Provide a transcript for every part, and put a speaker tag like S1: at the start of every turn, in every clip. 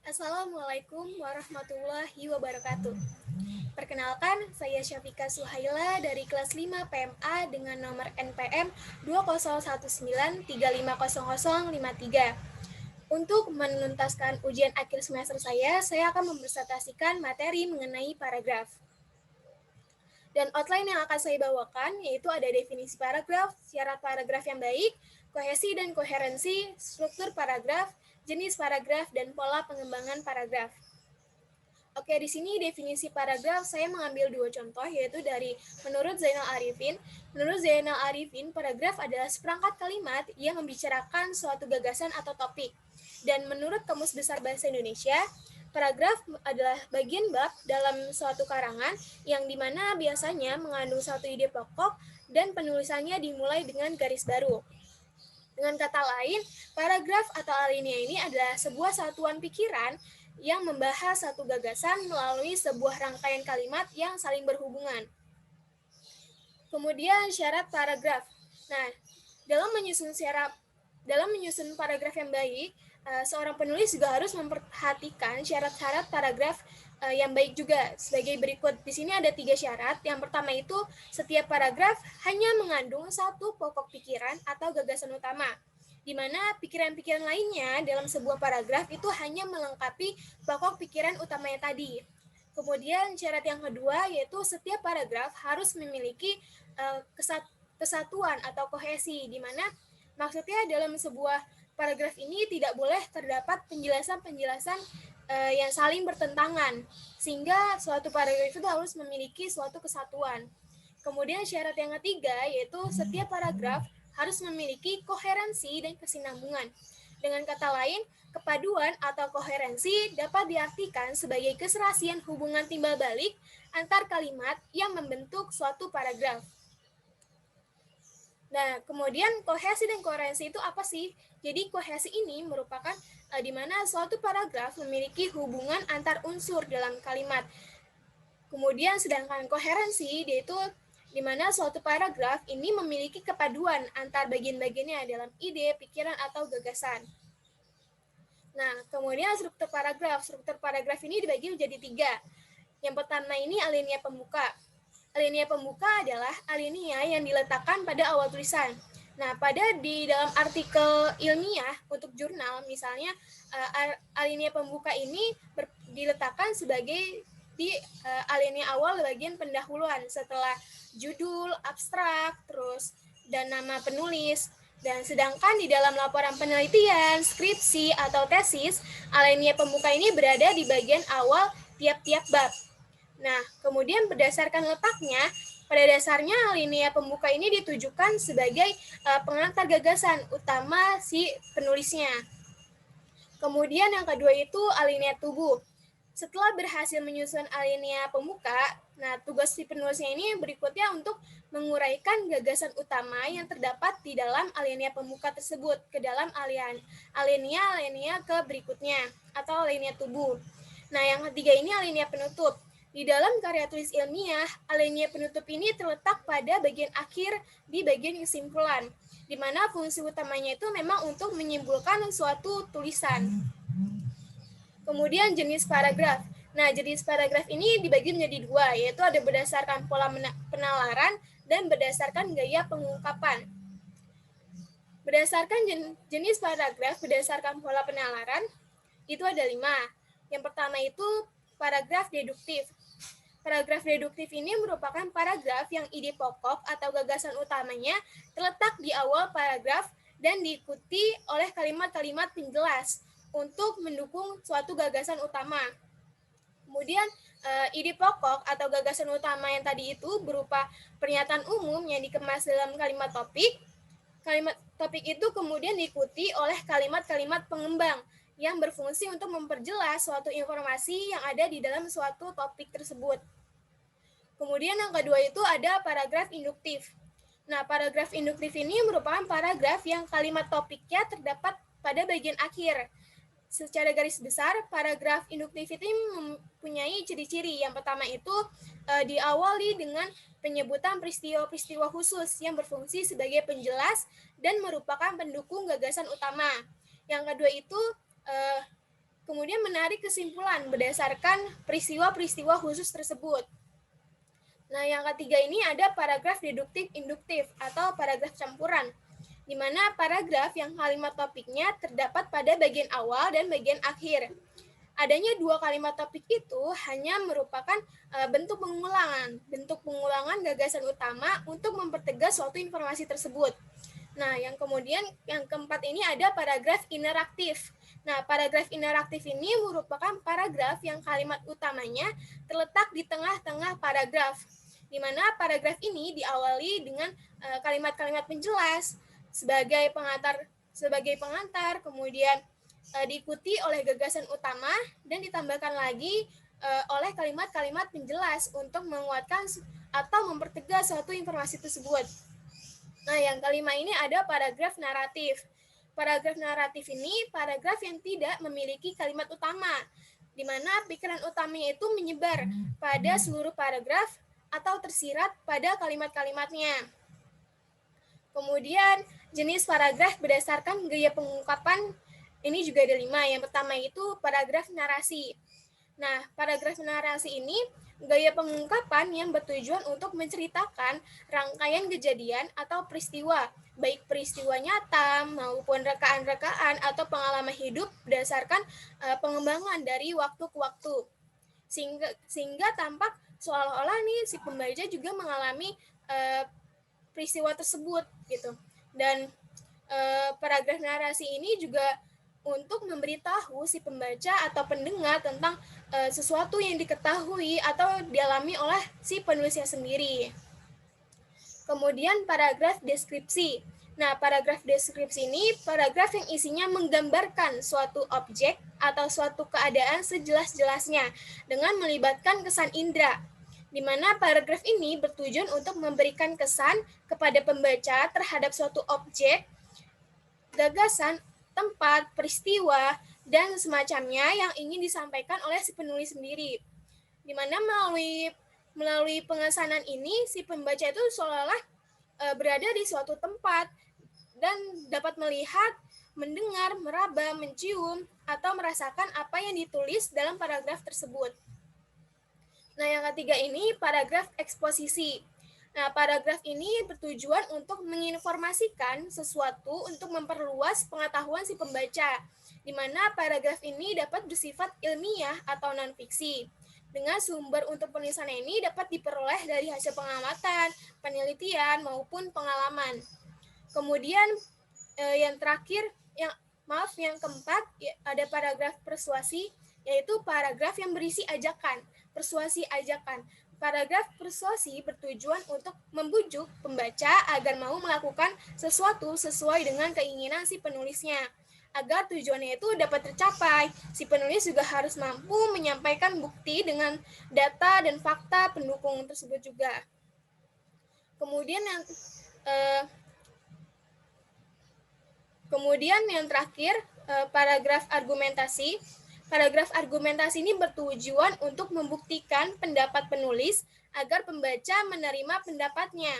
S1: Assalamualaikum warahmatullahi wabarakatuh. Perkenalkan, saya Syafika Suhaila dari kelas 5 PMA dengan nomor NPM 2019350053. Untuk menuntaskan ujian akhir semester saya akan mempresentasikan materi mengenai paragraf. Dan outline yang akan saya bawakan yaitu ada definisi paragraf, syarat paragraf yang baik, kohesi dan koherensi, struktur paragraf, jenis paragraf, dan pola pengembangan paragraf. Oke, di sini definisi paragraf saya mengambil dua contoh, yaitu dari menurut Zainal Arifin. Menurut Zainal Arifin, paragraf adalah seperangkat kalimat yang membicarakan suatu gagasan atau topik. Dan menurut Kamus Besar Bahasa Indonesia, paragraf adalah bagian bab dalam suatu karangan yang dimana biasanya mengandung satu ide pokok dan penulisannya dimulai dengan garis baru. Dengan kata lain, paragraf atau alinea ini adalah sebuah satuan pikiran yang membahas satu gagasan melalui sebuah rangkaian kalimat yang saling berhubungan. Kemudian syarat paragraf. Nah, dalam menyusun paragraf yang baik, seorang penulis juga harus memperhatikan syarat-syarat paragraf yang baik juga sebagai berikut. Di sini ada 3 syarat. Yang pertama itu setiap paragraf hanya mengandung satu pokok pikiran atau gagasan utama, di mana pikiran-pikiran lainnya dalam sebuah paragraf itu hanya melengkapi pokok pikiran utamanya tadi. Kemudian syarat yang kedua yaitu setiap paragraf harus memiliki kesatuan atau kohesi, di mana maksudnya dalam sebuah paragraf ini tidak boleh terdapat penjelasan-penjelasan yang saling bertentangan, sehingga suatu paragraf itu harus memiliki suatu kesatuan. Kemudian syarat yang ketiga yaitu setiap paragraf harus memiliki koherensi dan kesinambungan. Dengan kata lain, kepaduan atau koherensi dapat diartikan sebagai keserasian hubungan timbal balik antar kalimat yang membentuk suatu paragraf. Nah, kemudian kohesi dan koherensi itu apa sih? Jadi kohesi ini merupakan di mana suatu paragraf memiliki hubungan antar unsur dalam kalimat. Kemudian sedangkan koherensi yaitu di mana suatu paragraf ini memiliki kepaduan antar bagian-bagiannya dalam ide, pikiran, atau gagasan. Nah, kemudian struktur paragraf. Struktur paragraf ini dibagi menjadi 3. Yang pertama ini alinea pembuka. Alinea pembuka adalah alinea yang diletakkan pada awal tulisan. Nah, di dalam artikel ilmiah untuk jurnal, misalnya alinea pembuka ini diletakkan sebagai di alinea awal bagian pendahuluan setelah judul, abstrak, terus dan nama penulis. Dan sedangkan di dalam laporan penelitian, skripsi, atau tesis, alinea pembuka ini berada di bagian awal tiap-tiap bab. Nah, kemudian berdasarkan letaknya, pada dasarnya alinea pembuka ini ditujukan sebagai pengantar gagasan utama si penulisnya. Kemudian yang kedua itu alinea tubuh. Setelah berhasil menyusun alinea pembuka, nah tugas si penulisnya ini berikutnya untuk menguraikan gagasan utama yang terdapat di dalam alinea pembuka tersebut ke dalam alinea ke berikutnya atau alinea tubuh. Nah, yang ketiga ini alinea penutup. Di dalam karya tulis ilmiah, alinea penutup ini terletak pada bagian akhir di bagian kesimpulan, di mana fungsi utamanya itu memang untuk menyimpulkan suatu tulisan. Kemudian jenis paragraf. Nah, jenis paragraf ini dibagi menjadi 2, yaitu ada berdasarkan pola penalaran dan berdasarkan gaya pengungkapan. Berdasarkan jenis paragraf berdasarkan pola penalaran, itu ada 5. Yang pertama itu paragraf deduktif. Paragraf deduktif ini merupakan paragraf yang ide pokok atau gagasan utamanya terletak di awal paragraf dan diikuti oleh kalimat-kalimat penjelas untuk mendukung suatu gagasan utama. Kemudian ide pokok atau gagasan utama yang tadi itu berupa pernyataan umum yang dikemas dalam kalimat topik. Kalimat topik itu kemudian diikuti oleh kalimat-kalimat pengembang yang berfungsi untuk memperjelas suatu informasi yang ada di dalam suatu topik tersebut. Kemudian yang kedua itu ada paragraf induktif. Nah, paragraf induktif ini merupakan paragraf yang kalimat topiknya terdapat pada bagian akhir. Secara garis besar, paragraf induktif ini mempunyai ciri-ciri. Yang pertama itu diawali dengan penyebutan peristiwa-peristiwa khusus yang berfungsi sebagai penjelas dan merupakan pendukung gagasan utama. Yang kedua itu kemudian menarik kesimpulan berdasarkan peristiwa-peristiwa khusus tersebut. Nah, yang ketiga ini ada paragraf deduktif-induktif atau paragraf campuran, di mana paragraf yang kalimat topiknya terdapat pada bagian awal dan bagian akhir. Adanya dua kalimat topik itu hanya merupakan bentuk pengulangan gagasan utama untuk mempertegas suatu informasi tersebut. Nah, yang keempat ini ada paragraf interaktif. Nah, paragraf interaktif ini merupakan paragraf yang kalimat utamanya terletak di tengah-tengah paragraf, di mana paragraf ini diawali dengan kalimat-kalimat penjelas sebagai pengantar, kemudian diikuti oleh gagasan utama dan ditambahkan lagi oleh kalimat-kalimat penjelas untuk menguatkan atau mempertegas suatu informasi tersebut. Nah, yang kelima ini ada paragraf naratif. Paragraf naratif ini paragraf yang tidak memiliki kalimat utama, di mana pikiran utamanya itu menyebar pada seluruh paragraf atau tersirat pada kalimat-kalimatnya. Kemudian, jenis paragraf berdasarkan gaya pengungkapan ini juga ada 5. Yang pertama itu paragraf narasi. Nah, paragraf narasi ini gaya pengungkapan yang bertujuan untuk menceritakan rangkaian kejadian atau peristiwa, baik peristiwa nyata maupun rekaan-rekaan atau pengalaman hidup berdasarkan pengembangan dari waktu ke waktu. Sehingga tampak seolah-olah nih si pembaca juga mengalami peristiwa tersebut gitu. Dan paragraf narasi ini juga untuk memberitahu si pembaca atau pendengar tentang sesuatu yang diketahui atau dialami oleh si penulisnya sendiri. Kemudian paragraf deskripsi. Nah, paragraf deskripsi ini paragraf yang isinya menggambarkan suatu objek atau suatu keadaan sejelas-jelasnya dengan melibatkan kesan indera, di mana paragraf ini bertujuan untuk memberikan kesan kepada pembaca terhadap suatu objek, gagasan, tempat, peristiwa, dan semacamnya yang ingin disampaikan oleh si penulis sendiri. Di mana melalui pengesanan ini, si pembaca itu seolah-olah berada di suatu tempat dan dapat melihat, mendengar, meraba, mencium, atau merasakan apa yang ditulis dalam paragraf tersebut. Nah, yang ketiga ini paragraf eksposisi. Nah, paragraf ini bertujuan untuk menginformasikan sesuatu untuk memperluas pengetahuan si pembaca, di mana paragraf ini dapat bersifat ilmiah atau non-fiksi. Dengan sumber untuk penulisan ini dapat diperoleh dari hasil pengamatan, penelitian, maupun pengalaman. Kemudian yang terakhir, yang keempat, ada paragraf persuasi, yaitu paragraf yang berisi ajakan, persuasi ajakan. Paragraf persuasi bertujuan untuk membujuk pembaca agar mau melakukan sesuatu sesuai dengan keinginan si penulisnya. Agar tujuannya itu dapat tercapai, si penulis juga harus mampu menyampaikan bukti dengan data dan fakta pendukung tersebut juga. Kemudian yang terakhir, paragraf argumentasi. Paragraf argumentasi ini bertujuan untuk membuktikan pendapat penulis agar pembaca menerima pendapatnya.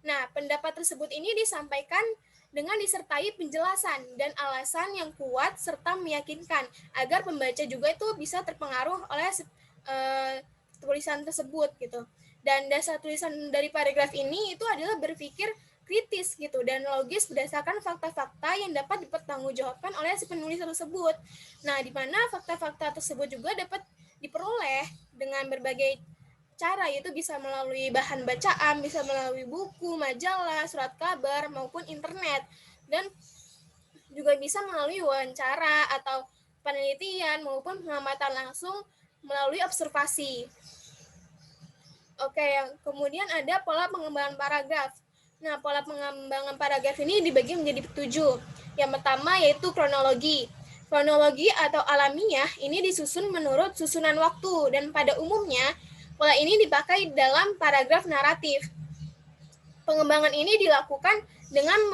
S1: Nah, pendapat tersebut ini disampaikan dengan disertai penjelasan dan alasan yang kuat serta meyakinkan agar pembaca juga itu bisa terpengaruh oleh tulisan tersebut gitu. Dan dasar tulisan dari paragraf ini itu adalah berpikir kritis gitu dan logis berdasarkan fakta-fakta yang dapat dipertanggungjawabkan oleh si penulis tersebut. Nah, di mana fakta-fakta tersebut juga dapat diperoleh dengan berbagai cara, yaitu bisa melalui bahan bacaan, bisa melalui buku, majalah, surat kabar, maupun internet, dan juga bisa melalui wawancara atau penelitian maupun pengamatan langsung melalui observasi. Oke, yang kemudian ada pola pengembangan paragraf. Nah, pola pengembangan paragraf ini dibagi menjadi 7. Yang pertama yaitu kronologi. Kronologi atau alamiah ini disusun menurut susunan waktu dan pada umumnya pola ini dipakai dalam paragraf naratif. Pengembangan ini dilakukan dengan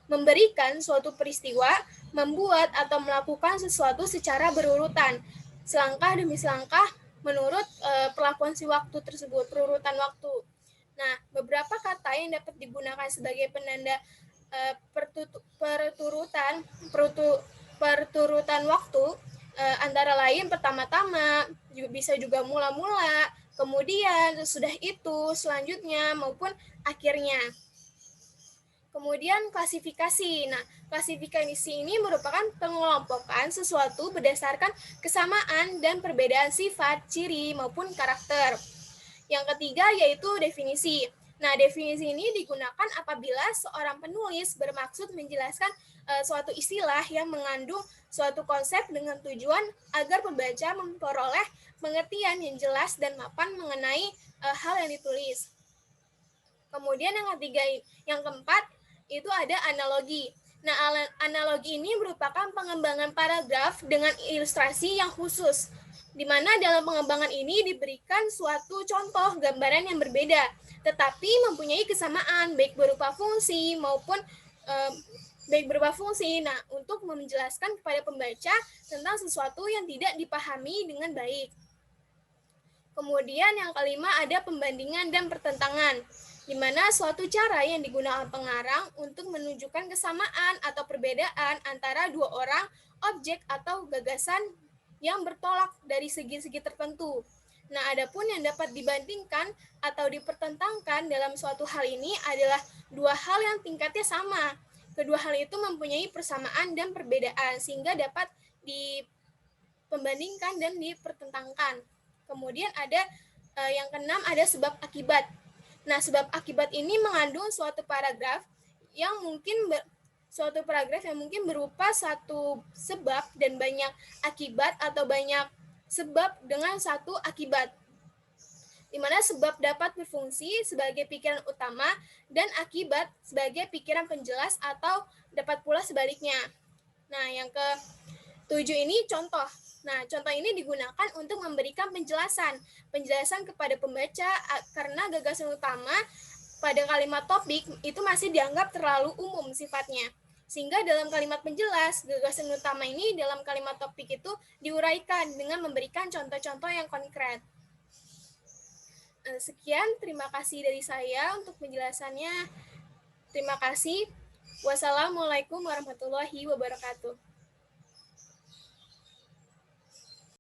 S1: memberikan suatu peristiwa, membuat atau melakukan sesuatu secara berurutan, selangkah demi selangkah menurut perlakuan si waktu tersebut, perurutan waktu. Nah, beberapa kata yang dapat digunakan sebagai penanda perturutan waktu antara lain pertama-tama, bisa juga mula-mula, kemudian sudah itu, selanjutnya, maupun akhirnya. Kemudian klasifikasi. Nah, klasifikasi ini merupakan pengelompokan sesuatu berdasarkan kesamaan dan perbedaan sifat, ciri, maupun karakter. Yang ketiga yaitu definisi. Nah, definisi ini digunakan apabila seorang penulis bermaksud menjelaskan suatu istilah yang mengandung suatu konsep dengan tujuan agar pembaca memperoleh pengertian yang jelas dan mapan mengenai hal yang ditulis. Kemudian yang keempat itu ada analogi. Nah, analogi ini merupakan pengembangan paragraf dengan ilustrasi yang khusus, di mana dalam pengembangan ini diberikan suatu contoh gambaran yang berbeda, tetapi mempunyai kesamaan baik berupa fungsi maupun Nah, untuk menjelaskan kepada pembaca tentang sesuatu yang tidak dipahami dengan baik. Kemudian yang kelima ada pembandingan dan pertentangan, di mana suatu cara yang digunakan pengarang untuk menunjukkan kesamaan atau perbedaan antara dua orang, objek atau gagasan yang bertolak dari segi-segi tertentu. Nah, adapun yang dapat dibandingkan atau dipertentangkan dalam suatu hal ini adalah dua hal yang tingkatnya sama. Kedua hal itu mempunyai persamaan dan perbedaan sehingga dapat dipembandingkan dan dipertentangkan. Kemudian ada yang keenam ada sebab akibat. Nah, sebab akibat ini mengandung suatu paragraf yang mungkin berupa satu sebab dan banyak akibat atau banyak sebab dengan satu akibat. Di mana sebab dapat berfungsi sebagai pikiran utama dan akibat sebagai pikiran penjelas atau dapat pula sebaliknya. Nah, yang ke-7 ini contoh. Nah, contoh ini digunakan untuk memberikan penjelasan kepada pembaca karena gagasan utama pada kalimat topik itu masih dianggap terlalu umum sifatnya. Sehingga dalam kalimat penjelas, gagasan utama ini dalam kalimat topik itu diuraikan dengan memberikan contoh-contoh yang konkret. Sekian, terima kasih dari saya untuk penjelasannya. Terima kasih. Wassalamualaikum warahmatullahi wabarakatuh.